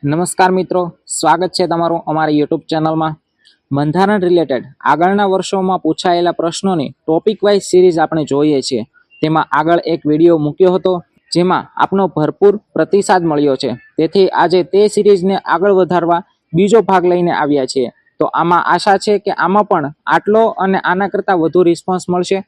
નમસ્કાર મિત્રો, સ્વાગત છે તમારું અમારી યુટ્યુબ ચેનલમાં. બંધારણ રિલેટેડ આગળના વર્ષોમાં પૂછાયેલા પ્રશ્નોની ટોપિક વાઇઝ સિરીઝ આપણે જોઈએ છીએ. તેમાં આગળ એક વિડીયો મૂક્યો હતો જેમાં આપનો ભરપૂર પ્રતિસાદ મળ્યો છે. તેથી આજે તે સિરીઝને આગળ વધારવા બીજો ભાગ લઈને આવ્યા છીએ. તો આમાં આશા છે કે આમાં પણ આટલો અને આના કરતાં વધુ રિસ્પોન્સ મળશે.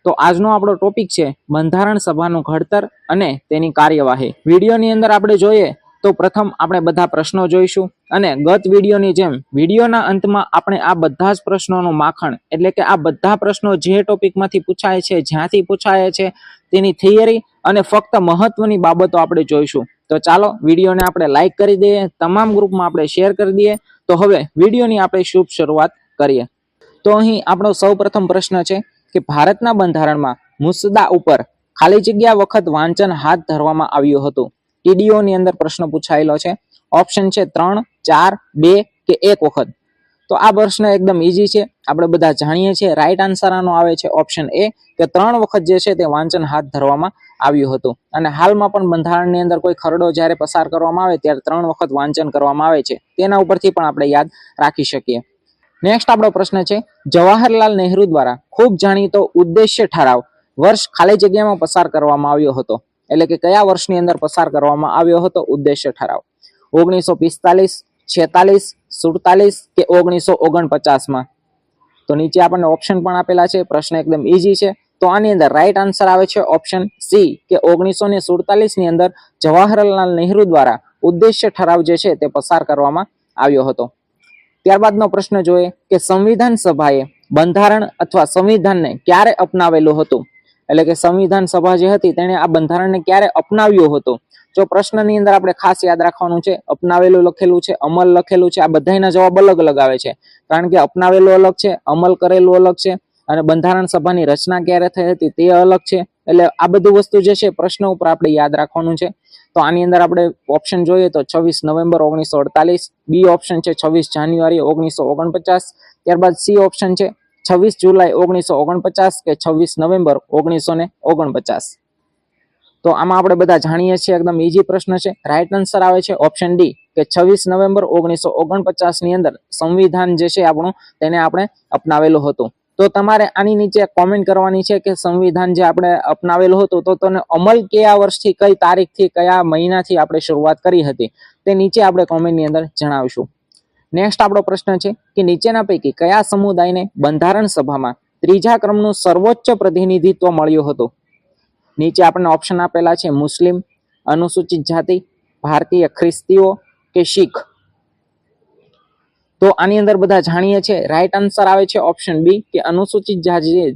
તો આજનો આપણો ટોપિક છે બંધારણ સભાનું ઘડતર અને તેની કાર્યવાહી. વિડીયોની અંદર આપણે જોઈએ તો પ્રથમ આપણે બધા પ્રશ્નો જોઈશું અને ગત વિડીયોની જેમ વિડીયોના અંતમાં આપણે આ બધા જ પ્રશ્નોનું માખણ એટલે કે આ બધા પ્રશ્નો જે ટોપિકમાંથી પૂછાય છે, જ્યાંથી પૂછાય છે તેની થિયરી અને ફક્ત મહત્વની બાબતો આપણે જોઈશું. તો ચાલો વિડીયોને આપણે લાઈક કરી દઈએ, તમામ ગ્રુપમાં આપણે શેર કરી દઈએ. તો હવે વિડીયોની આપણે શુભ શરૂઆત કરીએ. તો અહીં આપણો સૌપ્રથમ પ્રશ્ન છે કે ભારતના બંધારણમાં મુસદ્દા ઉપર ખાલી જગ્યા વખત વાંચન હાથ ધરવામાં આવ્યું હતું. ટીડીઓની અંદર પ્રશ્ન પૂછાયેલો છે. ઓપ્શન છે 3, 4, 2 કે 1 વખત. તો આ પ્રશ્ન એકદમ ઈઝી છે, આપણે બધા જાણીએ છીએ. રાઈટ આન્સર આનો આવે છે ઓપ્શન એ કે 3 વખત જે છે તે વાંચન હાથ ધરવામાં આવ્યું હતું. અને હાલમાં પણ બંધારણની અંદર કોઈ ખરડો જ્યારે પસાર કરવામાં આવે ત્યારે 3 વખત વાંચન કરવામાં આવે છે. તેના ઉપરથી પણ આપણે યાદ રાખી શકીએ. નેક્સ્ટ આપણો પ્રશ્ન છે જવાહરલાલ નહેરુ દ્વારા ખૂબ જાણીતો ઉદ્દેશ્ય ઠરાવ વર્ષ ખાલી જગ્યામાં પસાર કરવામાં આવ્યો હતો. એટલે કે કયા વર્ષની અંદર પસાર કરવામાં આવ્યો હતો ઉદ્દેશ્ય ઠરાવ? 1945, 46, 47 કે 1949માં? તો નીચે આપણને ઓપ્શન પણ આપેલા છે. પ્રશ્ન એકદમ ઈઝી છે. તો આની અંદર રાઈટ આન્સર આવે છે ઓપ્શન સી કે 1947 ની અંદર જવાહરલાલ નહેરુ દ્વારા ઉદ્દેશ્ય ઠરાવ જે છે તે પસાર કરવામાં આવ્યો હતો. ત્યારબાદનો પ્રશ્ન જોઈએ કે સંવિધાન સભાએ બંધારણ અથવા સંવિધાનને ક્યારે અપનાવેલું હતું? એટલે કે સંવિધાન સભા જે હતી તેણે આ બંધારણને ક્યારે અપનાવ્યું હતું? જો પ્રશ્નની અંદર આપણે ખાસ યાદ રાખવાનું છે, અપનાવેલું લખેલું છે, અમલ લખેલું છે, આ બધાના જવાબ અલગ અલગ આવે છે. કારણ કે અપનાવેલું અલગ છે, અમલ કરેલું અલગ છે અને બંધારણ સભાની રચના ક્યારે થઈ હતી તે અલગ છે. એટલે આ બધું વસ્તુ જે છે પ્રશ્ન ઉપર આપણે યાદ રાખવાનું છે. તો આની અંદર આપણે ઓપ્શન જોઈએ તો 26 નવેમ્બર 1948, બી ઓપ્શન છે 26 જાન્યુઆરી 1949, ત્યારબાદ સી ઓપ્શન છે 26 જુલાઈ 1949 કે 26 નવેમ્બર 1949. તો આમાં આપણે બધા જાણીએ છીએ એકદમ ઈઝી પ્રશ્ન છે. રાઈટ આન્સર આવે છે ઓપ્શન ડી કે 26 નવેમ્બર 1949 ની અંદર સંવિધાન જે છે આપણું તેને આપણે અપનાવેલું હતું. તો તમારે આની નીચે કોમેન્ટ કરવાની છે કે સંવિધાન જે આપણે અપનાવેલું હતું તો તેને અમલ કયા વર્ષથી, કઈ તારીખથી, કયા મહિનાથી આપણે શરૂઆત કરી હતી તે નીચે આપણે કોમેન્ટની અંદર જણાવીશું. નેક્સ્ટ આપણો પ્રશ્ન છે કે નીચેના પૈકી કયા સમુદાયને બંધારણ સભામાં 3જા ક્રમનું સર્વોચ્ચ પ્રતિનિધિત્વ મળ્યું હતું? નીચે આપણને ઓપ્શન આપેલા છે મુસ્લિમ, અનુસૂચિત જાતિ, ભારતીય ખ્રિસ્તીઓ કે શીખ. તો આની અંદર બધા જાણીએ છીએ રાઈટ આન્સર આવે છે ઓપ્શન બી કે અનુસૂચિત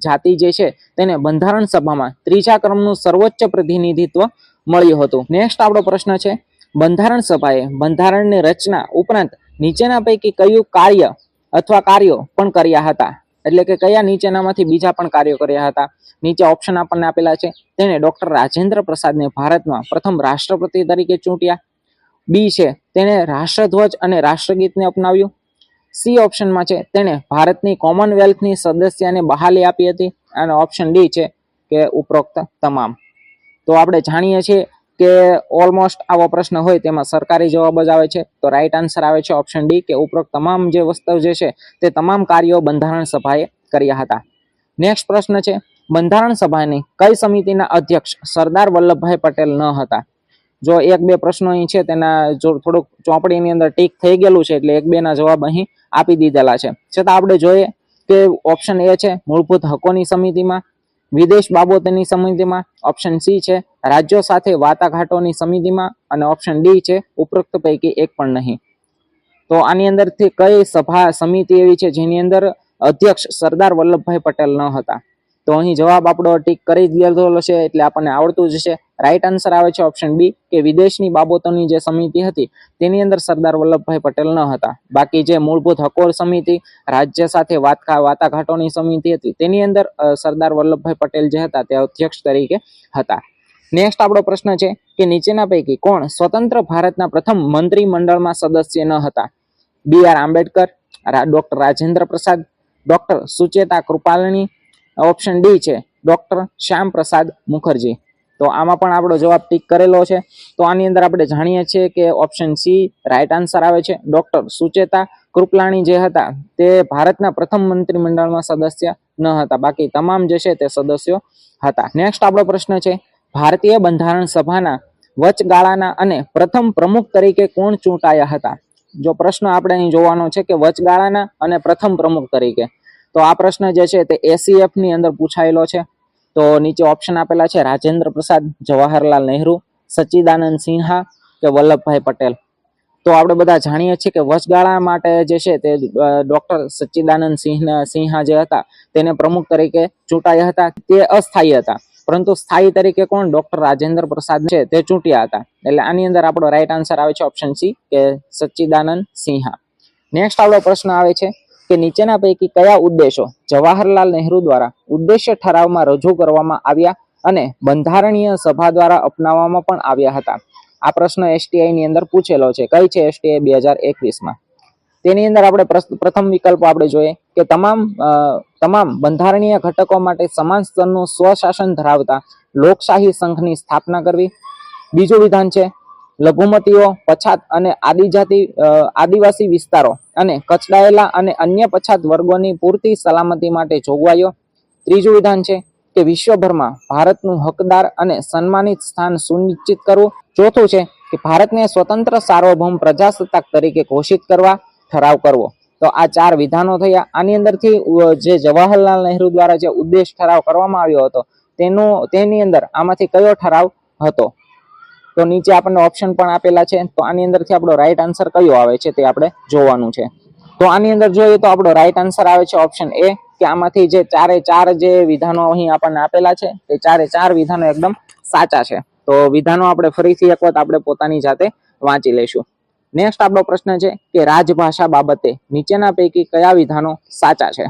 જાતિ જે છે તેને બંધારણ સભામાં 3જા ક્રમનું સર્વોચ્ચ પ્રતિનિધિત્વ મળ્યું હતું. નેક્સ્ટ આપણો પ્રશ્ન છે બંધારણ સભાએ બંધારણની રચના ઉપરાંત નીચેના પૈકી કયું કાર્ય અથવા કાર્યો પણ કર્યા હતા? એટલે કે કયા નીચેનામાંથી બીજા પણ કાર્યો કર્યા હતા? નીચે ઓપ્શન આપણને આપેલા છે. તેને ડોક્ટર રાજેન્દ્ર પ્રસાદને ભારતમાં પ્રથમ રાષ્ટ્રપતિ તરીકે ચૂંટ્યા. બી છે તેને રાષ્ટ્રધ્વજ અને રાષ્ટ્રગીતને અપનાવ્યું. સી ઓપ્શનમાં છે તેને ભારતની કોમનવેલ્થની સદસ્યને બહાલી આપી હતી. અને ઓપ્શન ડી છે કે ઉપરોક્ત તમામ. તો આપણે જાણીએ છીએ કે ઓલમોસ્ટ આવો પ્રશ્ન હોય તેમાં સરકારી જવાબ જ આવે છે. તો રાઈટ આન્સર આવે છે ઓપ્શન ડી કે ઉપરોક્ત તમામ જે વસ્તુ જે છે તે તમામ કાર્યો બંધારણ સભાએ કર્યા હતા. નેક્સ્ટ પ્રશ્ન છે બંધારણ સભાની કઈ સમિતિના અધ્યક્ષ સરદાર વલ્લભભાઈ પટેલ ન હતા? જો 1-2 પ્રશ્નો અહીં છે તેના જો થોડુંક ચોપડીની અંદર ટીક થઈ ગયેલું છે એટલે 1-2 ના જવાબ અહીં આપી દીધેલા છે. છતાં આપણે જોઈએ કે ઓપ્શન એ છે મૂળભૂત હકોની સમિતિમાં, વિદેશ બાબતોની સમિતિમાં, ઓપ્શન સી છે રાજ્યો સાથે વાટાઘાટોની સમિતિમાં અને ઓપ્શન ડી છે ઉપરોક્ત પૈકી એક પણ નહીં. તો આની અંદરથી કઈ સમિતિ એવી છે જેની અંદર અધ્યક્ષ સરદાર વલ્લભભાઈ પટેલ ન હતા? તો અહીં જવાબ આપણો ટીક કરી દીધેલો છે એટલે આપણને આવડતું જ છે. રાઈટ આન્સર આવે છે ઓપ્શન બી કે વિદેશની બાબતોની જે સમિતિ હતી તેની અંદર સરદાર વલ્લભભાઈ પટેલ ન હતા. બાકી જે મૂળભૂત હકો સમિતિ, રાજ્ય સાથે વાટાઘાટોની સમિતિ હતી તેની અંદર સરદાર વલ્લભભાઈ પટેલ જે હતા તે અધ્યક્ષ તરીકે હતા. નેક્સ્ટ આપણો પ્રશ્ન છે કે નીચેના પૈકી કોણ સ્વતંત્ર ભારતના પ્રથમ મંત્રીમંડળમાં સદસ્ય ન હતા? બી.આર. Ambedkar, doctor Rajendra Prasad, doctor Sucheta કૃપાલની, option D છે ડોક્ટર શ્યામ પ્રસાદ મુખર્જી. તો આમાં પણ આપણો જવાબ ટીક કરેલો છે. તો આની અંદર આપણે જાણીએ છીએ કે ઓપ્શન સી રાઈટ આન્સર આવે છે. ડોક્ટર સુચેતા કૃપલાણી જે હતા તે ભારતના પ્રથમ મંત્રીમંડળમાં સદસ્ય ન હતા, બાકી તમામ જે છે તે સદસ્યો હતા. નેક્સ્ટ આપણો પ્રશ્ન છે, ભારતીય બંધારણ સભાના વચગાળાના અને પ્રથમ પ્રમુખ તરીકે કોણ ચૂંટાયા હતા? જો પ્રશ્ન આપણે અહીં જોવાનો છે કે વચગાળાના અને પ્રથમ પ્રમુખ તરીકે, તો આ પ્રશ્ન જે છે તે ACF ની અંદર પૂછાયેલો છે. તો નીચે ઓપ્શન આપેલા છે, રાજેન્દ્ર પ્રસાદ, જવાહરલાલ નહેરુ, સચ્ચિદાનંદ સિન્હા કે વલ્લભભાઈ પટેલ. તો આપણે બધા જાણીએ છીએ કે વચગાળા માટે જે છે તે ડોક્ટર સચ્ચિદાનંદ સિન્હા જે હતા તેને પ્રમુખ તરીકે ચૂંટાયા હતા. તે અસ્થાયી હતા, પરંતુ સ્થાયી તરીકે કોણ? ડોક્ટર રાજેન્દ્ર પ્રસાદ છે તે ચૂંટ્યા હતા. એટલે આની અંદર આપણો રાઈટ આન્સર આવે છે ઓપ્શન સી કે સચ્ચિદાનંદ સિન્હા. નેક્સ્ટ આપણો પ્રશ્ન આવે છે કે નીચેના પૈકી કયા ઉદ્દેશો જવાહરલાલ નહેરુ દ્વારા ઉદ્દેશ્ય ઠરાવમાં રજૂ કરવામાં આવ્યા અને બંધારણીય સભા દ્વારા અપનાવવામાં પણ આવ્યા હતા? આ પ્રશ્ન STI ની અંદર પૂછેલો છે. કઈ છે STI 2021 તેની અંદર આપણે પ્રથમ વિકલ્પ આપણે જોઈએ કે તમામ બંધારણીય ઘટકો માટે સમાન સ્તરનું સ્વશાસન ધરાવતા લોકશાહી સંઘની સ્થાપના કરવી. બીજું વિધાન છે લઘુમતીઓ, પછાત અને આદિવાસી વિસ્તારો અને કચડાયેલા અને અન્ય પછાત વર્ગોની પૂરતી સલામતી માટે જોગવાઈઓ. ત્રીજું વિધાન છે કે વિશ્વભરમાં ભારતનું હકદાર અને સન્માનિત સ્થાન સુનિશ્ચિત કરવું. ચોથું છે કે ભારતને સ્વતંત્ર સાર્વભૌમ પ્રજાસત્તાક તરીકે ઘોષિત કરવા ઠરાવ કરવો. તો આ 4 વિધાનો થયા. આની અંદરથી જે જવાહરલાલ નહેરુ દ્વારા જે ઉદ્દેશ ઠરાવ કરવામાં આવ્યો હતો તેની અંદર આમાંથી કયો ઠરાવ હતો? તો નીચે આપણને ઓપ્શન પણ આપેલા છે. તો આની અંદરથી આપણો રાઈટ આન્સર કયો આવે છે તે આપણે જોવાનું છે. તો આની અંદર જોઈએ તો આપણો રાઈટ આન્સર આવે છે ઓપ્શન એ, કે આમાંથી જે 4 જે વિધાનો અહીં આપણને આપેલા છે તે 4 વિધાનો એકદમ સાચા છે. તો વિધાનો આપણે ફરીથી એક વખત આપણે પોતાની જાતે વાંચી લઈશું. નેક્સ્ટ આપણો પ્રશ્ન છે કે રાજભાષા બાબતે નીચેના પૈકી કયા વિધાનો સાચા છે?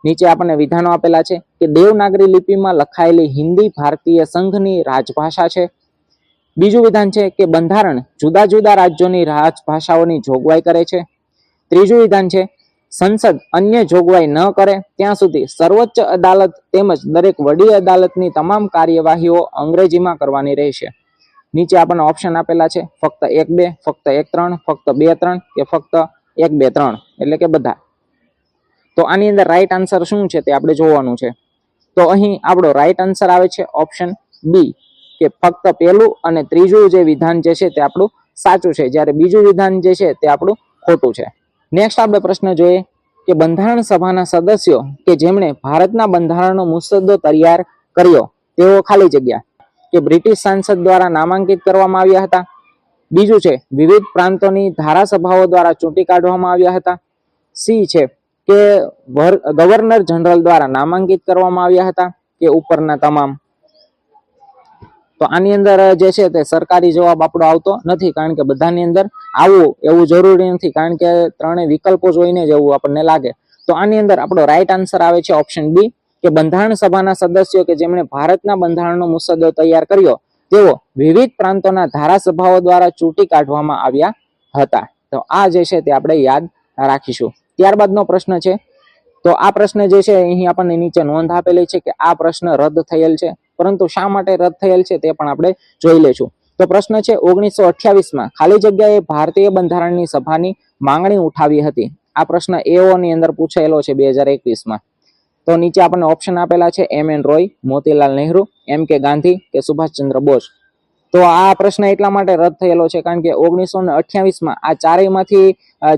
નીચે આપણને વિધાનો આપેલા છે કે દેવનાગરી લિપિમાં લખાયેલી હિન્દી ભારતીય સંઘની રાજભાષા છે. બીજું વિધાન છે કે બંધારણ જુદા જુદા રાજ્યોની રાજભાષાઓની જોગવાઈ કરે છે. ત્રીજું વિધાન છે સંસદ અન્ય જોગવાઈ ન કરે ત્યાં સુધી સર્વોચ્ચ અદાલત તેમજ દરેક વડી અદાલતની તમામ કાર્યવાહીઓ અંગ્રેજીમાં કરવાની રહેશે. નીચે આપણને ઓપ્શન આપેલા છે ફક્ત 1-2, ફક્ત 1-3, ફક્ત 2-3 કે ફક્ત 1-2-3, એટલે કે બધા. તો આની અંદર રાઈટ આન્સર શું છે તે આપણે જોવાનું છે. તો અહીં આપણો રાઈટ આન્સર આવે છે ઓપ્શન બી, કે ફક્ત પહેલું અને ત્રીજું જે વિધાન જે છે તે આપણું સાચું છે, જ્યારે બીજું વિધાન જે છે તે આપણું ખોટું છે. નેક્સ્ટ આપણે પ્રશ્ન જોઈએ કે બંધારણ સભાના સદસ્યો કે જેમણે ભારતના બંધારણનો મુસદ્દો તૈયાર કર્યો તેઓ ખાલી જગ્યા કે બ્રિટિશ સાંસદ દ્વારા નામાંકિત કરવામાં આવ્યા હતા. બીજું છે વિવિધ પ્રાંતોની ધારાસભાઓ દ્વારા ચૂંટી કાઢવામાં આવ્યા હતા. સી છે કે ગવર્નર જનરલ દ્વારા નામાંકિત કરવામાં આવ્યા હતા, કે ઉપરના તમામ. તો આની અંદર જે છે તે સરકારી જવાબ આપણો આવતો નથી, કારણ કે બધાની અંદર આવવું એવું જરૂરી નથી, કારણ કે 3 વિકલ્પો જોઈને જ એવું આપણને લાગે. તો આની અંદર આપણો રાઈટ આન્સર આવે છે ઓપ્શન બી, કે બંધારણ સભાના સદસ્યો કે જેમણે ભારતના બંધારણનો મુસદ્દો તૈયાર કર્યો તેઓ વિવિધ પ્રાંતોના ધારાસભાઓ દ્વારા ચૂંટી કાઢવામાં આવ્યા હતા. તો આ જે છે તે આપણે યાદ રાખીશું. ત્યારબાદનો પ્રશ્ન છે, તો આ પ્રશ્ન જે છે અહીં આપણને નીચે નોંધ આપેલી છે કે આ પ્રશ્ન રદ થયેલ છે, પરંતુ શા માટે રદ થયેલ છે તે પણ આપણે જોઈ લઈશું. તો પ્રશ્ન છે 1928 ખાલી જગ્યાએ ભારતીય બંધારણની સભાની માંગણી ઉઠાવી હતી. આ પ્રશ્ન AO ની અંદર પૂછાયેલો છે 2021. તો નીચે આપણને ઓપ્શન આપેલા છે MN રોય, મોતીલાલ નહેરુ, MK ગાંધી કે સુભાષચંદ્ર બોઝ. તો આ પ્રશ્ન એટલા માટે રદ થયેલો છે કારણ કે 1928 આ ચારેયમાંથી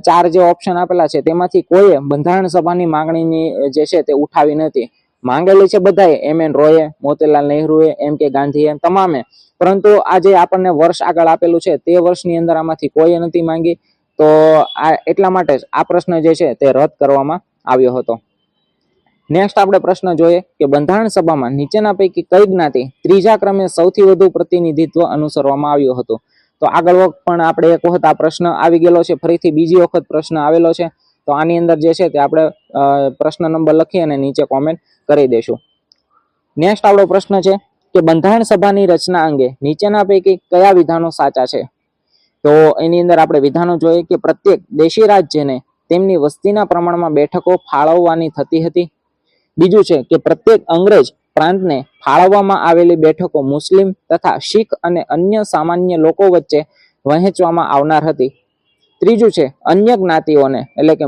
4 જે ઓપ્શન આપેલા છે તેમાંથી કોઈએ બંધારણ સભાની માંગણીની જે છે તે ઉઠાવી નથી. માંગેલી છે બધાએ, MN રોયે, મોતીલાલ નહેરુએ, MK ગાંધીએ, તમામે, પરંતુ આ જે આપણને વર્ષ આગળ આપેલું છે તે વર્ષની અંદર આમાંથી કોઈએ નથી માંગી. તો આ એટલા માટે જ આ પ્રશ્ન જે છે તે રદ કરવામાં આવ્યો હતો. નેક્સ્ટ આપણે પ્રશ્ન જોઈએ કે બંધારણ સભામાં નીચેના પૈકી કઈ જ્ઞાતિ ત્રીજા ક્રમે સૌથી વધુ પ્રતિનિધિત્વ અનુસરવામાં આવ્યું હતું? તો આગળ પણ આપણે એક વખત આ પ્રશ્ન આવી ગયેલો છે, ફરીથી બીજી વખત પ્રશ્ન આવેલો છે. તો આની અંદર જે છે તે આપણે પ્રશ્ન નંબર લખી અને નીચે કોમેન્ટ કરી દઈશું. નેક્સ્ટ આપણો પ્રશ્ન છે કે બંધારણ સભાની રચના અંગે નીચેના પૈકી કયા વિધાનો સાચા છે? તો એની અંદર આપણે વિધાનો જોઈએ કે પ્રત્યેક દેશી રાજ્યને તેમની વસ્તીના પ્રમાણમાં બેઠકો ફાળવવાની થતી હતી. બીજું છે કે પ્રત્યેક અંગ્રેજ પ્રાંતને ફાળવવામાં આવેલી બેઠકો મુસ્લિમ તથા શીખ અને અન્ય સામાન્ય લોકો વચ્ચે વહેંચવામાં આવનાર હતી. ત્રીજું છે અન્ય જ્ઞાતિઓને એટલે કે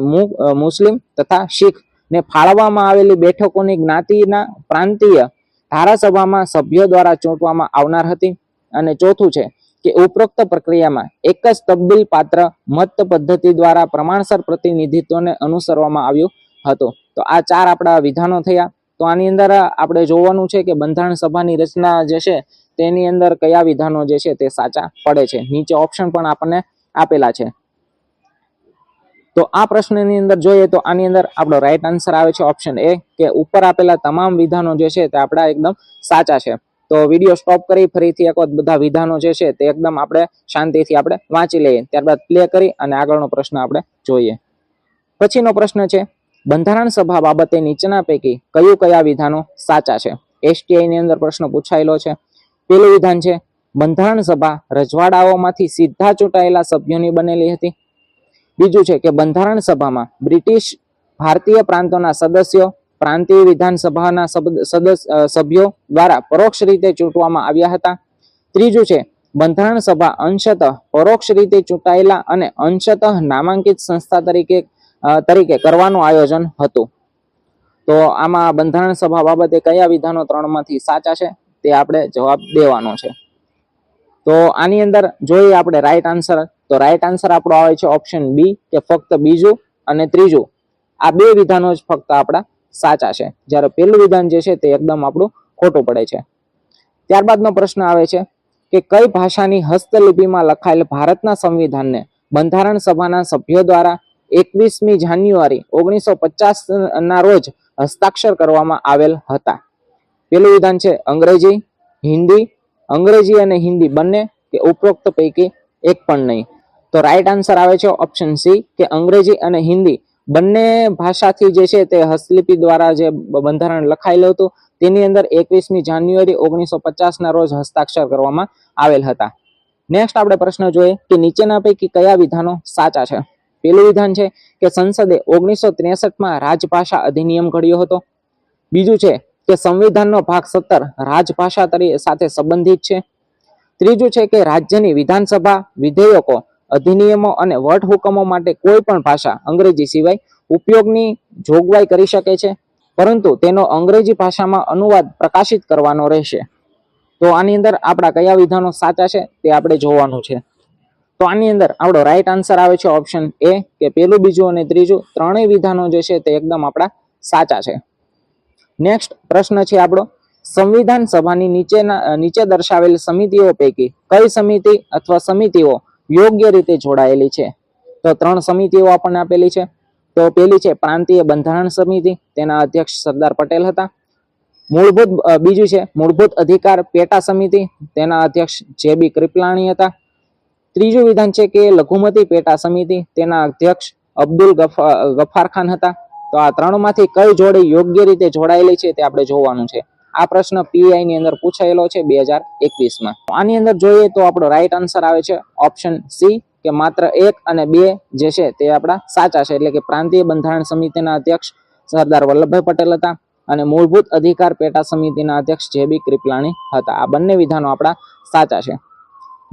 મુસ્લિમ તથા શીખ ને ફાળવવામાં આવેલી બેઠકોની જ્ઞાતિના પ્રાંતીય ધારાસભામાં સભ્યો દ્વારા ચૂંટવામાં આવનાર હતી. અને ચોથું છે કે ઉપરોક્ત પ્રક્રિયામાં એક જ તબદીલ પાત્ર મત પદ્ધતિ દ્વારા પ્રમાણસર પ્રતિનિધિત્વને અનુસરવામાં આવ્યું હતું. તો આ 4 આપણા વિધાનો થયા. તો આની અંદર આપણે જોવાનું છે કે બંધારણ સભાની રચના જે છે તેની અંદર કયા વિધાનો જે છે તે સાચા પડે છે. નીચે ઓપ્શન પણ આપણને આપેલા છે. તો આ પ્રશ્નની અંદર જોઈએ તો આની અંદર આપણો રાઈટ આન્સર આવે છે ઓપ્શન એ, કે ઉપર આપેલા તમામ વિધાનો જે છે તે આપણા એકદમ સાચા છે. તો વિડીયો સ્ટોપ કરી ફરીથી એક વખત બધા વિધાનો જે છે તે એકદમ આપણે શાંતિથી આપણે વાંચી લઈએ, ત્યારબાદ પ્લે કરી અને આગળનો પ્રશ્ન આપણે જોઈએ. પછીનો પ્રશ્ન છે બંધારણ સભા બાબતે નીચેના પૈકી કયા વિધાનો સાચા છે. STI ની અંદર પ્રશ્ન પૂછાયેલો છે. પહેલું વિધાન છે બંધારણ સભા રજવાડાઓમાંથી સીધા ચૂંટાયેલા સભ્યોની બનેલી હતી. બીજું છે કે બંધારણ સભામાં બ્રિટિશ ભારતીય પ્રાંતોના સદસ્યો પ્રાંતીય વિધાનસભાના સભ્યો દ્વારા પરોક્ષ રીતે ચૂંટવામાં આવ્યા હતા. ત્રીજું છે બંધારણ સભા અંશતઃ પરોક્ષ રીતે ચૂંટાયેલા અને અંશતઃ નામાંકિત સંસ્થા તરીકે કરવાનું આયોજન હતું. તો આમાં બંધારણ સભા બાબતે કયા વિધાનો 3 માંથી સાચા છે તે આપણે જવાબ દેવાનો છે. તો આની અંદર જોઈએ આપણે રાઈટ આન્સર. તો રાઈટ આન્સર આપણો આવે છે ઓપ્શન બી, કે ફક્ત બીજું અને ત્રીજું આ 2 વિધાનો જ ફક્ત આપણા સાચા છે, જ્યારે પહેલું વિધાન જે છે તે એકદમ આપણું ખોટું પડે છે. ત્યારબાદનો પ્રશ્ન આવે છે કે કઈ ભાષાની હસ્તલિપિમાં લખાયેલ ભારતના સંવિધાનને બંધારણ સભાના સભ્યો દ્વારા 21મી જાન્યુઆરી 1950 ના રોજ હસ્તાક્ષર કરવામાં આવેલ હતા. પહેલું વિધાન છે અંગ્રેજી, હિન્દી, અંગ્રેજી અને હિન્દી બંને, કે ઉપરોક્ત પૈકી એક પણ નહીં. તો રાઈટ આન્સર આવે છે ઓપ્શન સી, કે અંગ્રેજી અને હિન્દી બંને ભાષાથી જે છે તે હસ્તલિપિ દ્વારા જે બંધારણ લખાયેલું હતું તેની અંદર 21મી જાન્યુઆરી 1950 ના રોજ હસ્તાક્ષર કરવામાં આવેલ હતા. નેક્સ્ટ આપણે પ્રશ્ન જોઈએ કે નીચેના પૈકી કયા વિધાનો સાચા છે. પહેલું વિધાન છે કે સંસદે 1963માં રાજભાષા અધિનિયમ ઘડ્યો હતો. બીજું છે કે સંવિધાનનો ભાગ 17 રાજભાષા સાથે સંબંધિત છે. ત્રીજું છે કે રાજ્યની વિધાનસભા વિધેયકો, અધિનિયમો અને વટહુકમો માટે કોઈ પણ ભાષા અંગ્રેજી સિવાય ઉપયોગની જોગવાઈ કરી શકે છે, પરંતુ તેનો અંગ્રેજી ભાષામાં અનુવાદ પ્રકાશિત કરવાનો રહેશે. તો આની અંદર આપણા કયા વિધાનો સાચા છે તે આપણે જોવાનું છે. તો આની અંદર આપણો રાઈટ આન્સર આવે છે ઓપ્શન એ, કે પહેલું, બીજું અને ત્રીજું ત્રણેય વિધાનો જે છે તે એકદમ આપણા સાચા છે. નેક્સ્ટ પ્રશ્ન છે આપણો સંવિધાન સભાની નીચે દર્શાવેલ સમિતિઓ પૈકી કઈ સમિતિ અથવા સમિતિઓ યોગ્ય રીતે જોડાયેલી છે. તો 3 સમિતિઓ આપણને આપેલી છે. તો પહેલી છે પ્રાંતીય બંધારણ સમિતિ, તેના અધ્યક્ષ સરદાર પટેલ હતા. બીજું છે મૂળભૂત અધિકાર પેટા સમિતિ, તેના અધ્યક્ષ JB કૃપલાણી હતા. ત્રીજું વિધાન છે કે લઘુમતી પેટા સમિતિ, તેના અધ્યક્ષ અબ્દુલ ગફાર ખાન હતા. તો આ 3 માંથી કઈ જોડી યોગ્ય રીતે જોડાયેલી છે તે આપણે જોવાનું છે. આ પ્રશ્ન PI ની અંદર પૂછાયેલો છે 2021માં. આની અંદર જોઈએ તો આપણો રાઈટ આન્સર આવે છે ઓપ્શન સી, કે માત્ર 1 અને 2 જે છે તે આપણા સાચા છે. એટલે કે પ્રાંતીય બંધારણ સમિતિના અધ્યક્ષ સરદાર વલ્લભભાઈ પટેલ હતા અને મૂળભૂત અધિકાર પેટા સમિતિના અધ્યક્ષ JB કૃપલાણી હતા. આ બંને વિધાનો આપણા સાચા છે.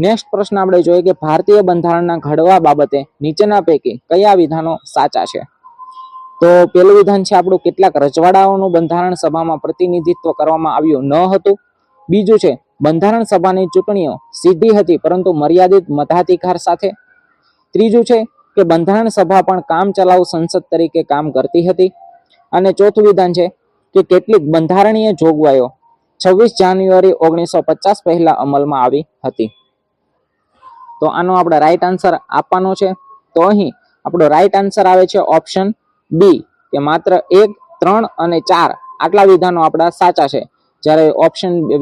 નેક્સ્ટ પ્રશ્ન આપણે જોઈએ કે ભારતીય બંધારણના ઘડવા બાબતે નીચેના પૈકી કયા વિધાનો સાચા છે. તો પહેલું વિધાન છે આપણું કેટલાક રજવાડાઓનું બંધારણ સભામાં પ્રતિનિધિત્વ કરવામાં આવ્યું ન હતું. બીજું છે બંધારણ સભાની ચૂંટણીઓ સીધી હતી પરંતુ મર્યાદિત મતાધિકાર સાથે. ત્રીજું છે કે બંધારણ સભા પણ કામચલાઉ સંસદ તરીકે કામ કરતી હતી. અને ચોથું વિધાન છે કે કેટલીક બંધારણીય જોગવાઈઓ 26 જાન્યુઆરી 1950 પહેલા અમલમાં આવી હતી. તો આનો આપણે રાઈટ આન્સર આપવાનો છે. તો અહીં આપણો રાઈટ આન્સર આવે છે ઓપ્શન બી, કે માત્ર 1, 3 અને 4 આટલા વિધાનો આપણા સાચા છે. જ્યારે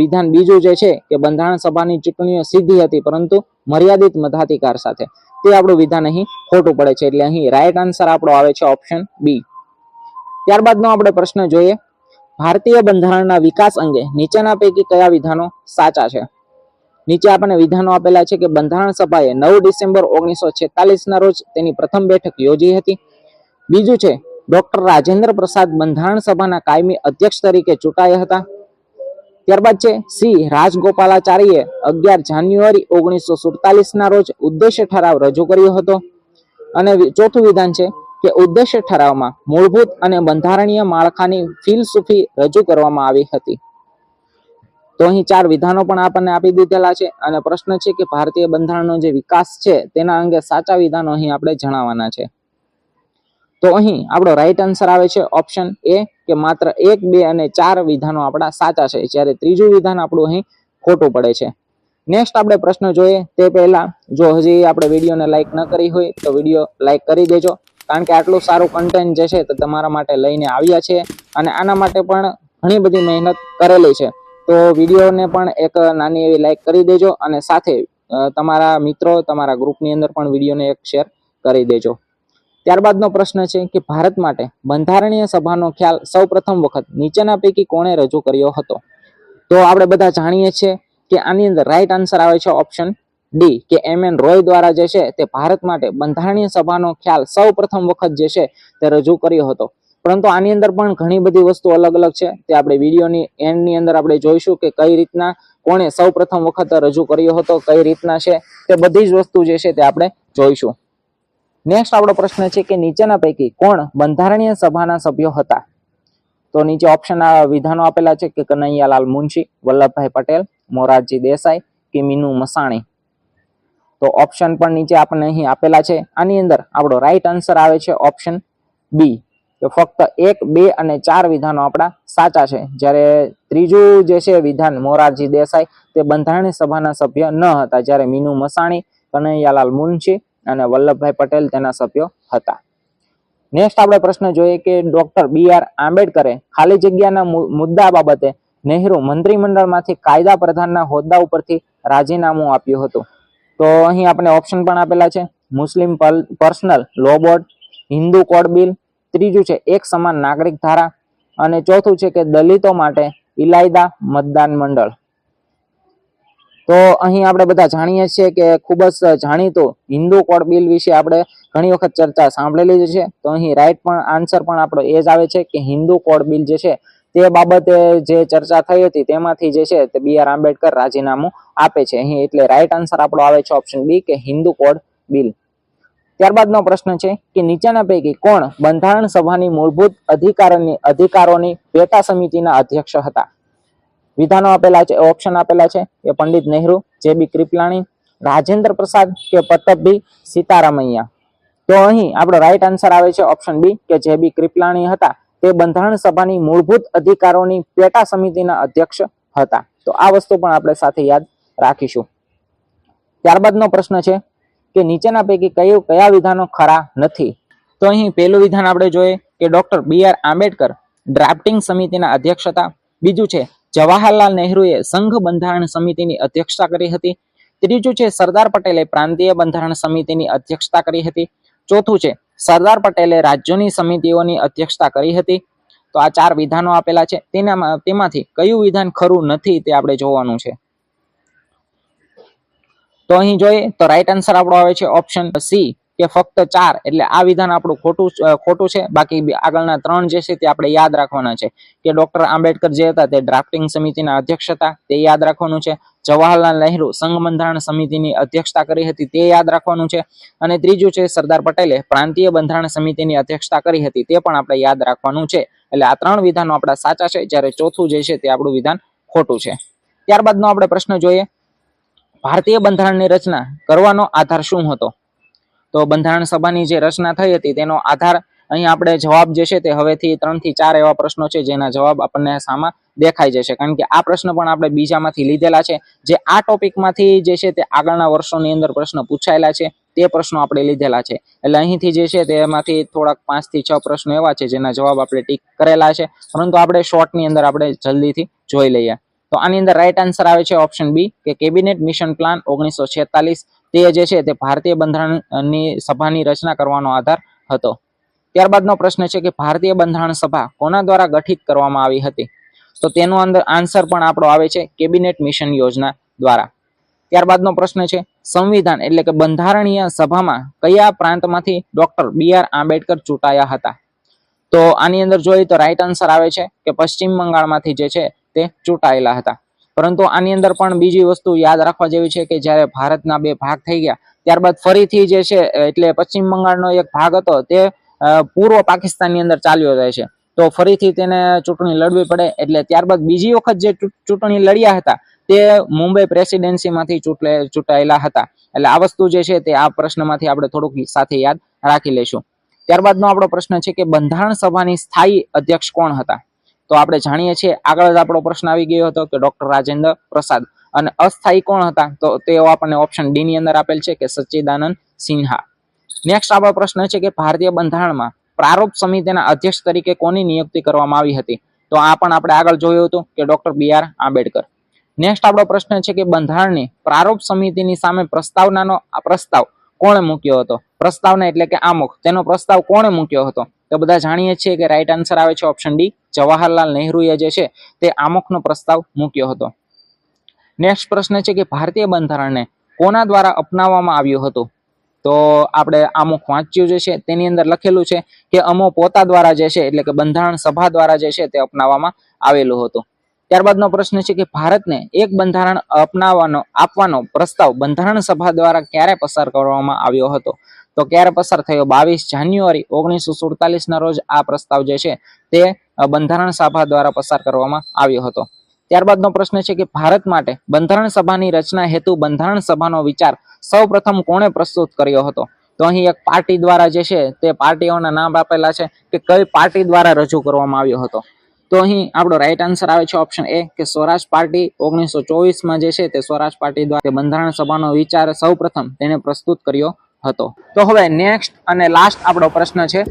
વિધાન બીજું જે છે કે બંધારણ સભાની ચૂંટણીઓ સીધી હતી પરંતુ મર્યાદિત મતાધિકાર સાથે, તે આપણું વિધાન અહીં ખોટું પડે છે. એટલે અહીં રાઈટ આન્સર આપણો આવે છે ઓપ્શન બી. ત્યારબાદનો આપણે પ્રશ્ન જોઈએ ભારતીય બંધારણના વિકાસ અંગે નીચેના પૈકી કયા વિધાનો સાચા છે. નીચે આપણને વિધાનો આપેલા છે કે બંધારણ સભાએ 9 ડિસેમ્બર 1946 ના રોજ તેની પ્રથમ બેઠક યોજી હતી. બીજું છે ડોક્ટર રાજેન્દ્ર પ્રસાદ બંધારણ સભાના કાયમી અધ્યક્ષ તરીકે ચૂંટાયા હતા. ત્યારબાદ છે સી રાજગોપાલાચારીએ 11 જાન્યુઆરી 1947 ના રોજ ઉદ્દેશ્ય ઠરાવ રજૂ કર્યો હતો. અને ચોથું વિધાન છે કે ઉદ્દેશ્ય ઠરાવમાં મૂળભૂત અને બંધારણીય માળખાની ફિલસૂફી રજૂ કરવામાં આવી હતી. તો અહીં 4 વિધાનો પણ આપણને આપી દીધેલા છે અને પ્રશ્ન છે કે ભારતીય બંધારણનો જે વિકાસ છે તેના અંગે સાચા વિધાનો અહીં આપણે જણાવવાના છે. તો અહીં આપણો રાઈટ આન્સર આવે છે ઓપ્શન એ કે માત્ર 1, 2 અને 4 વિધાનો આપણા સાચા છે, જ્યારે ત્રીજું વિધાન આપણું અહીં ખોટું પડે છે. નેક્સ્ટ આપણે પ્રશ્ન જોઈએ તે પહેલા જો હજી આપણે વિડીયોને લાઈક ન કરી હોય તો વિડીયો લાઈક કરી દેજો, કારણ કે આટલું સારું કન્ટેન્ટ જે છે તે તમારા માટે લઈને આવ્યા છે અને આના માટે પણ ઘણી બધી મહેનત કરેલી છે. તો વિડીયોને પણ એક નાની એવી લાઈક કરી દેજો અને સાથે તમારા મિત્રો, તમારા ગ્રુપની અંદર પણ વિડીયોને એક શેર કરી દેજો. ત્યારબાદનો પ્રશ્ન છે કે ભારત માટે બંધારણીય સભાનો ખ્યાલ સૌપ્રથમ વખત નીચેના પૈકી કોણે રજૂ કર્યો હતો? તો આપણે બધા જાણીએ છીએ કે આની અંદર રાઈટ આન્સર આવે છે ઓપ્શન ડી કે એમ.એન. રોય દ્વારા જે છે તે ભારત માટે બંધારણીય સભાનો ખ્યાલ સૌપ્રથમ વખત જે છે તે રજૂ કર્યો હતો. પરંતુ આની અંદર પણ ઘણી બધી વસ્તુ અલગ અલગ છે, તે આપણે વિડીયોની એન્ડની અંદર આપણે જોઈશું કે કઈ રીતના કોણે સૌપ્રથમ વખત રજૂ કર્યો હતો, કઈ રીતના છે તે બધી જ વસ્તુ જે છે તે આપણે જોઈશું. નેક્સ્ટ આપણો પ્રશ્ન છે કે નીચેના પૈકી કોણ બંધારણીય સભાના સભ્યો હતા? તો નીચે ઓપ્શન વિધાનો આપેલા છે કે કનૈયાલાલ મુનશી, વલ્લભભાઈ પટેલ, મોરારજી દેસાઈ કે મીનુ મસાણી. તો ઓપ્શન પણ નીચે આપણને અહીં આપેલા છે. આની અંદર આપણો રાઈટ આન્સર આવે છે ઓપ્શન બી કે ફક્ત 1, 2 અને 4 વિધાનો આપણા સાચા છે, જ્યારે ત્રીજું જે છે વિધાન મોરારજી દેસાઈ તે બંધારણીય સભાના સભ્ય ન હતા, જ્યારે મીનુ મસાણી, કનૈયાલાલ મુનશી અને વલ્લભભાઈ પટેલ તેના સભ્યો હતા. નેક્સ્ટ આપણે પ્રશ્ન જોઈએ કે ડોક્ટર B.R. આંબેડકરે ખાલી જગ્યાના મુદ્દા બાબતે નહેરુ મંત્રીમંડળમાંથી કાયદા પ્રધાનના હોદ્દા ઉપરથી રાજીનામું આપ્યું હતું. તો અહીં આપણે ઓપ્શન પણ આપેલા છે: Muslim personal law board, Hindu code bill, ત્રીજું છે એક સમાન નાગરિક ધારા અને ચોથું છે કે દલિતો માટે ઇલાયદા મતદાન મંડળ. તો અહીં આપણે બધા જાણીએ છીએ કે ખૂબ જ જાણીતું હિન્દુ કોડ બિલ વિશે આપણે ઘણી વખત ચર્ચા સાંભળેલી છે. તો અહીં રાઈટ પણ આન્સર પણ આપણો એ જ આવે છે કે હિન્દુ કોડ બિલ જે છે તે બાબતે જે ચર્ચા થઈ હતી તેમાંથી જે છે તે B.R. આંબેડકર રાજીનામું આપે છે અહીં, એટલે રાઈટ આન્સર આપણો આવે છે ઓપ્શન બી કે હિન્દુ કોડ બિલ. ત્યારબાદનો પ્રશ્ન છે કે નીચેના પૈકી કોણ બંધારણ સભાની મૂળભૂત અધિકારોની પેટા સમિતિના અધ્યક્ષ હતા? વિધાનો આપેલા છે, ઓપ્શન આપેલા છે કે પંડિત નહેરુ, J.B. કૃપલાણી, રાજેન્દ્ર પ્રસાદ કે પટ્ટભી સીતારામૈયા. તો અહીં આપણો રાઈટ આન્સર આવે છે ઓપ્શન બી કે J.B. કૃપલાણી હતા. તે બંધારણ સભાની મૂળભૂત અધિકારોની પેટા સમિતિના અધ્યક્ષ હતા. તો આ વસ્તુ પણ આપણે સાથે યાદ રાખીશું. ત્યારબાદનો પ્રશ્ન છે કે નીચેના પૈકી કયા વિધાનો ખરા નથી? તો અહીં પહેલું વિધાન આપણે જોઈએ કે ડોક્ટર B.R. આંબેડકર ડ્રાફ્ટિંગ સમિતિના અધ્યક્ષ હતા. બીજું છે જવાહરલાલ નહેરુએ સંઘ બંધારણ સમિતિની અધ્યક્ષતા કરી હતી. ત્રીજું છે સરદાર પટેલે પ્રાંતીય બંધારણ સમિતિની અધ્યક્ષતા કરી હતી. ચોથું છે સરદાર પટેલે રાજ્યોની સમિતિઓની અધ્યક્ષતા કરી હતી. તો આ 4 વિધાનો આપેલા છે, તેમાંથી કયું વિધાન ખરું નથી તે આપણે જોવાનું છે. તો અહીં જોઈએ તો રાઈટ આન્સર આપણો આવે છે ઓપ્શન સી કે ફક્ત 4, એટલે આ વિધાન આપણું ખોટું છે. બાકી આગળના 3 જે છે તે આપણે યાદ રાખવાના છે કે ડોક્ટર આંબેડકર જે હતા તે ડ્રાફ્ટિંગ સમિતિના અધ્યક્ષ હતા, તે યાદ રાખવાનું છે. જવાહરલાલ નહેરુ સંઘ બંધારણ સમિતિની અધ્યક્ષતા કરી હતી, તે યાદ રાખવાનું છે. અને ત્રીજું છે સરદાર પટેલે પ્રાંતીય બંધારણ સમિતિની અધ્યક્ષતા કરી હતી, તે પણ આપણે યાદ રાખવાનું છે. એટલે આ 3 વિધાનો આપણા સાચા છે, જ્યારે ચોથું જે છે તે આપણું વિધાન ખોટું છે. ત્યારબાદનો આપણે પ્રશ્ન જોઈએ, ભારતીય બંધારણની રચના કરવાનો આધાર શું હતો? તો બંધારણ સભાની જે રચના થઈ હતી તેનો આધાર અહીં આપણે જવાબ જે છે તે હવેથી 3 થી 4 એવા પ્રશ્નો છે જેના જવાબ આપણને સામે દેખાઈ જશે, કારણ કે આ પ્રશ્ન પણ આપણે બીજામાંથી લીધેલા છે. જે આ ટોપિકમાંથી જે છે તે આગળના વર્ષોની અંદર પ્રશ્ન પૂછાયેલા છે તે પ્રશ્નો આપણે લીધેલા છે. એટલે અહીંથી જે છે તેમાંથી થોડાક 5 થી 6 પ્રશ્નો એવા છે જેના જવાબ આપણે ટીક કરેલા છે, પરંતુ આપણે શોર્ટની અંદર આપણે જલ્દીથી જોઈ લઈએ. તો આની અંદર રાઈટ આન્સર આવે છે ઓપ્શન બી કે કેબિનેટ મિશન પ્લાન 1946 તે જે છે તે ભારતીય બંધારણની સભાની રચના કરવાનો આધાર હતો. ત્યારબાદનો પ્રશ્ન છે કે ભારતીય બંધારણ સભા કોના દ્વારા ગઠિત કરવામાં આવી હતી? તો તેનો આન્સર પણ આપણો આવે છે કેબિનેટ મિશન યોજના દ્વારા. ત્યારબાદનો પ્રશ્ન છે સંવિધાન એટલે કે બંધારણીય સભામાં કયા પ્રાંતમાંથી ડોક્ટર B.R. આંબેડકર ચૂંટાયા હતા? તો આની અંદર જોઈએ તો રાઈટ આન્સર આવે છે કે પશ્ચિમ બંગાળમાંથી જે છે તે ચૂંટાયેલા હતા. પરંતુ આની અંદર પણ બીજી વસ્તુ યાદ રાખવા જેવી છે કે જ્યારે ભારતના બે ભાગ થઈ ગયા ત્યારબાદ ફરીથી જે છે એટલે પશ્ચિમ બંગાળનો એક ભાગ હતો તે પૂર્વ પાકિસ્તાનની અંદર ચાલ્યો જાય છે. તો ફરીથી તેને ચૂંટણી લડવી પડે એટલે ત્યારબાદ બીજી વખત જે ચૂંટણી લડ્યા હતા તે મુંબઈ પ્રેસિડેન્સીમાંથી ચૂંટાયેલા હતા. એટલે આ વસ્તુ જે છે તે આ પ્રશ્નમાંથી આપણે થોડુંક સાથે યાદ રાખી લઈશું. ત્યારબાદનો આપણો પ્રશ્ન છે કે બંધારણ સભાની સ્થાયી અધ્યક્ષ કોણ હતા? તો આપણે જાણીએ છીએ આગળ જ આપણો પ્રશ્ન આવી ગયો હતો કે ડોક્ટર રાજેન્દ્ર પ્રસાદ. અને અસ્થાયી કોણ હતા? તો તેઓ આપણને ઓપ્શન ડી ની અંદર આપેલ છે કે સચ્ચિદાનંદ સિન્હા. નેક્સ્ટ આપણો પ્રશ્ન છે કે ભારતીય બંધારણમાં પ્રારૂપ સમિતિના અધ્યક્ષ તરીકે કોની નિયુક્તિ કરવામાં આવી હતી? તો આ પણ આપણે આગળ જોયું હતું કે ડોક્ટર BR આંબેડકર. નેક્સ્ટ આપણો પ્રશ્ન છે કે બંધારણની પ્રારૂપ સમિતિની સામે પ્રસ્તાવનાનો પ્રસ્તાવ કોણે મૂક્યો હતો? પ્રસ્તાવના એટલે કે આમુખ, તેનો પ્રસ્તાવ કોણે મૂક્યો હતો? તો બધા જાણીએ છીએ કે રાઈટ આન્સર આવે છે ઓપ્શન ડી, જવાહરલાલ નહેરુએ જે છે તે આમુખનો પ્રસ્તાવ મૂક્યો હતો. નેક્સ્ટ પ્રશ્ન છે કે ભારતીય બંધારણને કોના દ્વારા અપનાવવામાં આવ્યું હતું? તો આપણે આમુખ વાંચ્યું જે છે તેની અંદર લખેલું છે કે અમો પોતા દ્વારા જે છે એટલે કે બંધારણ સભા દ્વારા જે છે તે અપનાવવામાં આવેલું હતું. ત્યારબાદનો પ્રશ્ન છે કે ભારતને એક બંધારણ આપવાનો પ્રસ્તાવ બંધારણ સભા દ્વારા ક્યારે પસાર કરવામાં આવ્યો હતો? તો ક્યારે પસાર થયો? 22 જાન્યુઆરી 1947 ના રોજ આ પ્રસ્તાવ જે છે તે બંધારણ સભા દ્વારા પસાર કરવામાં આવ્યો હતો. ત્યારબાદનો પ્રશ્ન છે કે ભારત માટે બંધારણ સભાની રચના હેતુ બંધારણ સભાનો વિચાર સૌપ્રથમ કોણે પ્રસ્તુત કર્યો હતો? તો અહીં એક પાર્ટી દ્વારા જે છે તે પાર્ટીઓના નામ આપેલા છે કે કઈ પાર્ટી દ્વારા રજૂ કરવામાં આવ્યો હતો. તો અહીં આપણો રાઈટ આન્સર આવે છે ઓપ્શન એ કે સ્વરાજ પાર્ટી. 1924માં જે છે તે સ્વરાજ પાર્ટી દ્વારા બંધારણ સભાનો વિચાર સૌપ્રથમ તેને પ્રસ્તુત કર્યો હતો. તો હવે નેક્સ્ટ અને લાસ્ટ આપણો પ્રશ્ન છે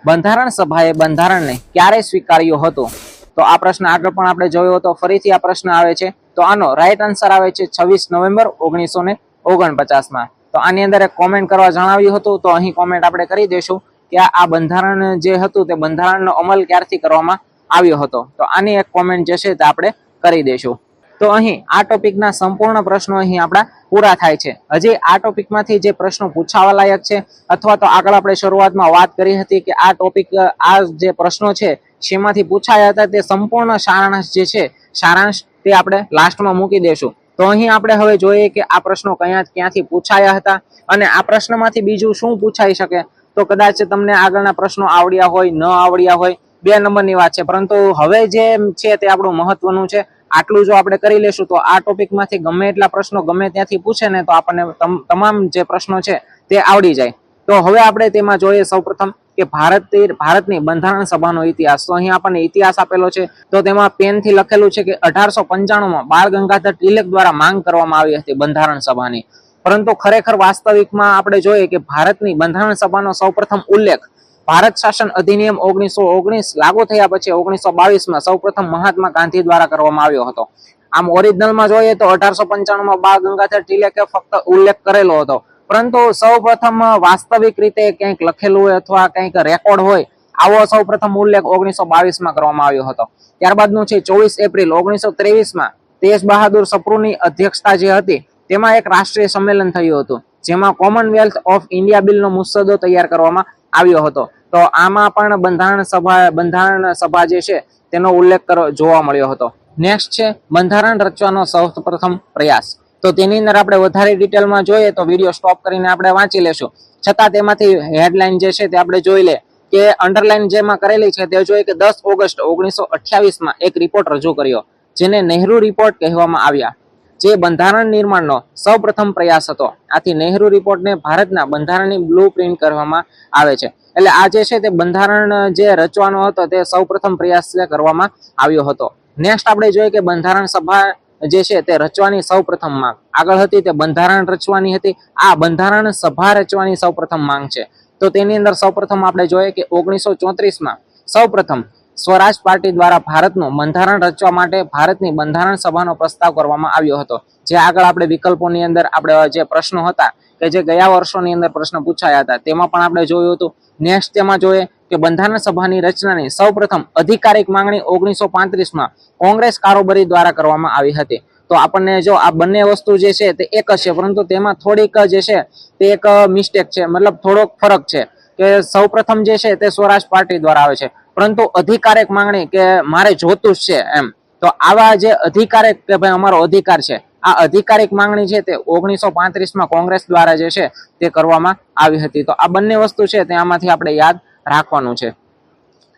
બંધારણ સભાએ બંધારણને ક્યારે સ્વીકાર્યું હતું? તો આ પ્રશ્ન આગળ પણ આપણે જોયો હતો, ફરીથી આ પ્રશ્ન આવે છે. તો આનો રાઈટ આન્સર આવે છે 26 નવેમ્બર 1949માં. તો આની અંદર એક કોમેન્ટ કરવા જણાવ્યું હતું, તો અહીં કોમેન્ટ આપણે કરી દઈશું કે આ બંધારણ જે હતું તે બંધારણનો અમલ ક્યારથી કરવામાં આવ્યો હતો. તો આની એક કોમેન્ટ જે છે તે આપણે કરી દઈશું. તો અહીં આ ટોપિકના સંપૂર્ણ પ્રશ્નો અહીં આપણા પૂરા થાય છે. હજી આ ટોપિકમાંથી જે પ્રશ્નો પૂછાવા લાયક છે અથવા તો આગળ આપણે શરૂઆતમાં વાત કરી હતી કે આ ટોપિક આ જે પ્રશ્નો છે શેમાંથી પૂછાયા હતા તે સંપૂર્ણ સારાંશ જે છે સારાંશ તે આપણે લાસ્ટમાં મૂકી દેશું. તો અહીં આપણે હવે જોઈએ કે આ પ્રશ્નો ક્યાંથી પૂછાયા હતા અને આ પ્રશ્નમાંથી બીજું શું પૂછાઈ શકે. તો કદાચ તમને આગળના પ્રશ્નો આવડ્યા હોય ન આવડ્યા હોય 2 નંબરની વાત છે, પરંતુ હવે જે છે તે આપણું મહત્વનું છે. આટલું જો આપણે કરી લેશું તો આ ટોપિકમાંથી ગમે એટલા પ્રશ્નો ગમે ત્યાંથી પૂછે ને તો આપણને તમામ જે પ્રશ્નો છે તે આવડી જાય. તો હવે આપણે તેમાં જોઈએ સૌપ્રથમ કે ભારતની બંધારણ સભાનો ઇતિહાસ. તો અહીં આપણને ઇતિહાસ આપેલો છે. તો તેમાં પેનથી લખેલું છે કે 1895માં બાળ ગંગાધર તિલક દ્વારા માંગ કરવામાં આવી હતી બંધારણ સભાની. પરંતુ ખરેખર વાસ્તવિકમાં આપણે જોઈએ કે ભારતની બંધારણ સભાનો સૌપ્રથમ ઉલ્લેખ ભારત શાસન અધિનિયમ 1919 લાગુ થયા પછી 1922માં સૌપ્રથમ મહાત્મા ગાંધી દ્વારા કરવામાં આવ્યો હતો. આમ ઓરિજિનલમાં જોઈએ તો 1895માં બાળ ગંગાધર તિલકે ફક્ત ઉલ્લેખ કરેલો હતો, પરંતુ સૌપ્રથમ વાસ્તવિક રીતે ક્યાંક લખેલું હોય અથવા કંઈક રેકોર્ડ હોય આવો સૌપ્રથમ ઉલ્લેખ 1922માં કરવામાં આવ્યો હતો. ત્યારબાદનું છે 24 એપ્રિલ 1923માં તેજ બહાદુર સપ્રુની અધ્યક્ષતા જે હતી તેમાં એક રાષ્ટ્રીય સંમેલન થયું હતું, જેમાં કોમનવેલ્થ ઓફ ઇન્ડિયા બિલનો મુસદ્દો તૈયાર કરવામાં આવ્યો હતો. તો આમાં પણ બંધારણ સભા જે છે તેનો ઉલ્લેખ જોવા મળ્યો હતો. નેક્સ્ટ છે બંધારણ રચવાનો સૌપ્રથમ પ્રયાસ. તો તેની અંદર આપણે વધારે ડિટેલમાં જોઈએ તો વિડીયો સ્ટોપ કરીને આપણે વાંચી લેશું. છતાં તેમાંથી હેડલાઇન જે છે તે આપણે જોઈ લે કે અંડરલાઇન જેમાં કરેલી છે તે જોઈએ કે 10 ઓગસ્ટ 1928માં એક રિપોર્ટ રજૂ કર્યો, જેને નહેરુ રિપોર્ટ કહેવામાં આવ્યા, જે બંધારણ નિર્માણનો સૌપ્રથમ પ્રયાસ હતો. આથી નહેરુ રિપોર્ટને ભારતના બંધારણની બ્લુપ્રિન્ટ કરવામાં આવે છે. એટલે આ જે છે તે બંધારણ જે રચવાનો હતો તે સૌપ્રથમ પ્રયાસ કરવામાં આવ્યો હતો. નેક્સ્ટ આપણે જોઈએ કે બંધારણ સભા જે છે તે રચવાની સૌપ્રથમ માંગ આગળ હતી તે બંધારણ રચવાની હતી. આ બંધારણ સભા રચવાની સૌપ્રથમ માંગ છે. તો તેની અંદર સૌપ્રથમ આપણે જોઈએ કે 1934માં સૌપ્રથમ સ્વરાજ પાર્ટી દ્વારા ભારતનું બંધારણ રચવા માટે ભારતની બંધારણ સભાનો પ્રસ્તાવ કરવામાં આવ્યો હતો. જે આગળ આપણે વિકલ્પોની અંદર આપણે જે પ્રશ્નો હતા કે જે ગયા વર્ષોની અંદર પ્રશ્ન પૂછાયા હતા તેમાં પણ આપણે જોયું હતું. નેક્સ્ટ તેમાં જોઈએ કે બંધારણ સભાની રચનાની સૌપ્રથમ અધિકારિક માંગણી 1935માં કોંગ્રેસ કારોબારી દ્વારા કરવામાં આવી હતી. તો આપણને જો આ બંને વસ્તુ જે છે તે એક જ છે, પરંતુ તેમાં થોડીક જે છે તે એક મિસ્ટેક છે, મતલબ થોડોક ફરક છે કે સૌપ્રથમ જે છે તે સ્વરાજ પાર્ટી દ્વારા આવે છે, પરંતુ અધિકારિક માંગણી કે મારે જોતું જ છે એમ તો આવા જે અધિકારિક કે ભાઈ અમારો અધિકાર છે, આ અધિકારિક માંગણી છે તે 1935માં કોંગ્રેસ દ્વારા જે છે તે કરવામાં આવી હતી. તો આ બંને વસ્તુ છે તે આમાંથી આપણે યાદ રાખવાનું છે.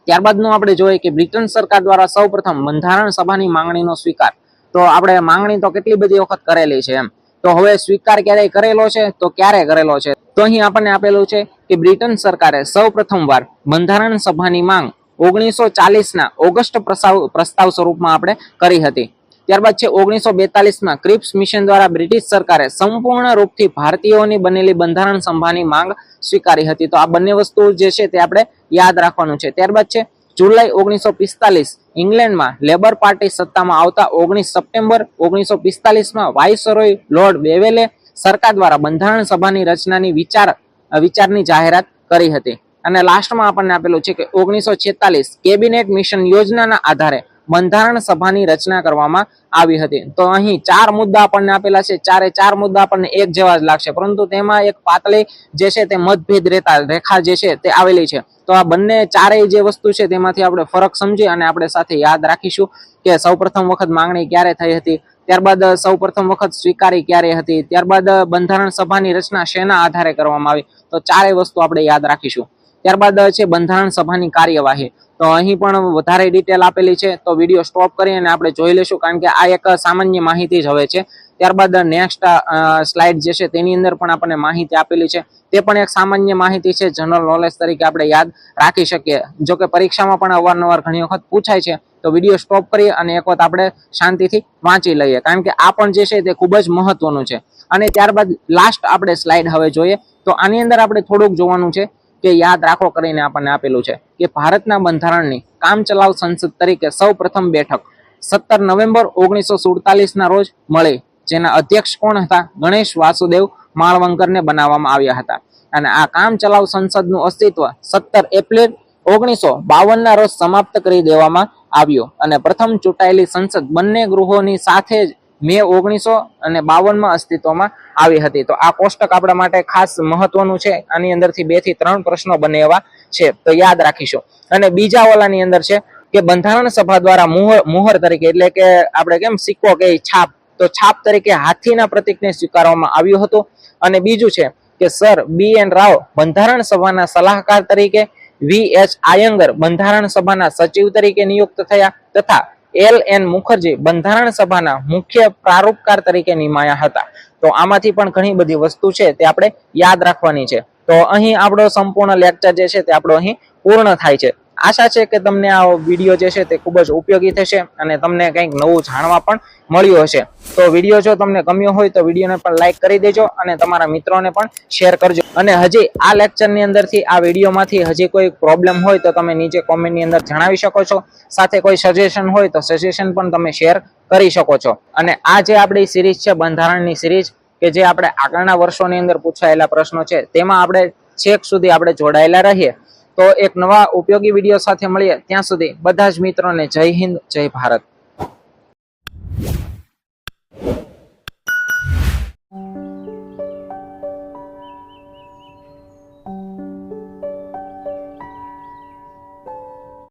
ત્યારબાદનું આપણે જોઈએ કે બ્રિટન સરકાર દ્વારા સૌપ્રથમ બંધારણ સભાની માંગણીનો સ્વીકાર. તો આપણે માંગણી તો કેટલી બધી વખત કરેલી છે એમ, તો હવે સ્વીકાર ક્યારે કરેલો છે, તો ક્યારે કરેલો છે, તો અહીં આપણને આપેલું છે કે બ્રિટન સરકારે સૌપ્રથમ વાર બંધારણ સભાની માંગ 1940ના ઓગસ્ટ પ્રસ્તાવ સ્વરૂપમાં આપણે કરી હતી. ત્યારબાદ છે 1942માં ક્રિપ્સ મિશન દ્વારા બ્રિટિશ સરકારે સંપૂર્ણ રૂપથી ભારતીયોની બનેલી બંધારણ સભાની માંગ સ્વીકારી હતી. તો આ બંને વસ્તુ જે છે તે આપણે યાદ રાખવાનું છે. ત્યારબાદ છે જુલાઈ 1945 ઇંગ્લેન્ડમાં લેબર પાર્ટી સત્તામાં આવતા 19 સપ્ટેમ્બર 1945માં વાઇસરોય લોર્ડ વેવેલે સરકાર દ્વારા બંધારણ સભાની રચનાની વિચારની જાહેરાત કરી હતી. અને લાસ્ટમાં આપણને આપેલું છે કે 1946 કેબિનેટ મિશન યોજનાના આધારે બંધારણ સભાની રચના કરવામાં આવી હતી. તો અહીં 4 મુદ્દા આપણને આપેલા છે. 4 મુદ્દા આપણને એક જેવા જ લાગશે, પરંતુ તેમાં એક પાતળી જે છે તે મતભેદ રેખા જે છે તે આવેલી છે. તો આ બંને ચારેય જે વસ્તુ છે તેમાંથી આપણે ફરક સમજી અને આપણે સાથે યાદ રાખીશું કે સૌપ્રથમ વખત માંગણી ક્યારે થઈ હતી, ત્યારબાદ સૌપ્રથમ વખત સ્વીકારી ક્યારે હતી, ત્યારબાદ બંધારણ સભાની રચના શેના આધારે કરવામાં આવી. તો ચારેય વસ્તુ આપણે યાદ રાખીશું. ત્યારબાદ છે બંધારણ સભાની કાર્યવાહી. તો અહીં પણ વધારે ડિટેલ આપેલી છે, તો વિડીયો સ્ટોપ કરી અને આપણે જોઈ લેશું, કારણ કે આ એક સામાન્ય માહિતી જ હવે છે. ત્યારબાદ નેક્સ્ટ સ્લાઇડ જે છે તેની અંદર પણ આપણને માહિતી આપેલી છે, તે પણ એક સામાન્ય માહિતી છે, જનરલ નોલેજ તરીકે આપણે યાદ રાખી શકીએ. જો કે પરીક્ષામાં પણ અવારનવાર ઘણી વખત પૂછાય છે, તો વિડીયો સ્ટોપ કરી અને એક વખત આપણે શાંતિથી વાંચી લઈએ, કારણ કે આ પણ જે છે તે ખૂબ જ મહત્વનું છે. અને ત્યારબાદ લાસ્ટ આપણે સ્લાઇડ હવે જોઈએ. તો આની અંદર આપણે થોડુંક જોવાનું છે કે યાદ રાખો કરીને આપણને આપેલું છે કે ભારતના બંધારણની કામચલાઉ સંસદ તરીકે સૌ પ્રથમ બેઠક 17 નવેમ્બર 1947ના રોજ મળી, જેના અધ્યક્ષ કોણ હતા? ગણેશ વાસુદેવ માળવંકરને બનાવવામાં આવ્યા હતા. અને આ કામચલાઉ સંસદનું અસ્તિત્વ 17 એપ્રિલ 1952ના રોજ સમાપ્ત કરી દેવામાં આવ્યું. અને પ્રથમ ચૂંટાયેલી સંસદ બંને ગૃહોની સાથે જ મે 1952માં અસ્તિત્વમાં આવી હતી. તો આ કોષ્ટક આપણા માટે ખાસ મહત્વનું છે. આની અંદરથી 2 થી 3 પ્રશ્નો બને એવા છે, તો યાદ રાખીશું. અને બીજા ઓલાની અંદર છે કે બંધારણ સભા દ્વારા મુહર તરીકે, એટલે કે આપણે કેમ સિક્કો કે છાપ, તો છાપ તરીકે હાથીના પ્રતીકને સ્વીકારવામાં આવ્યું હતું. અને બીજું છે કે સર BN રાવ બંધારણ સભાના સલાહકાર તરીકે, VH આયંગર બંધારણ સભાના સચિવ તરીકે નિયુક્ત થયા, તથા LN મુખર્જી બંધારણ સભાના મુખ્ય પ્રારૂપકાર તરીકે નિમાયા હતા. તો આમાંથી પણ ઘણી બધી વસ્તુ છે તે આપણે યાદ રાખવાની છે. તો અહીં આપણો સંપૂર્ણ લેક્ચર જે છે તે આપણો અહીં પૂર્ણ થાય છે. આશા છે કે તમને આ વિડીયો જે છે તે ખૂબ જ ઉપયોગી થશે અને તમને કંઈક નવું જાણવા પણ મળ્યું હશે. તો વિડીયો જો તમને ગમ્યો હોય તો વિડીયોને પણ લાઈક કરી દેજો અને તમારા મિત્રોને પણ શેર કરજો. અને હજી આ લેક્ચરની અંદરથી, આ વિડીયોમાંથી હજી કોઈ પ્રોબ્લેમ હોય તો તમે નીચે કોમેન્ટની અંદર જણાવી શકો છો. સાથે કોઈ સજેશન હોય તો સજેશન પણ તમે શેર કરી શકો છો. અને આ જે આપણી સિરીઝ છે બંધારણની સિરીઝ, કે જે આપણે આગળના વર્ષોની અંદર પૂછાયેલા પ્રશ્નો છે તેમાં આપણે છેક સુધી આપણે જોડાયેલા રહીએ. તો એક નવા ઉપયોગી વિડીયો સાથે મળીએ. ત્યાં સુધી બધા જ મિત્રોને જય હિન્દ, જય ભારત.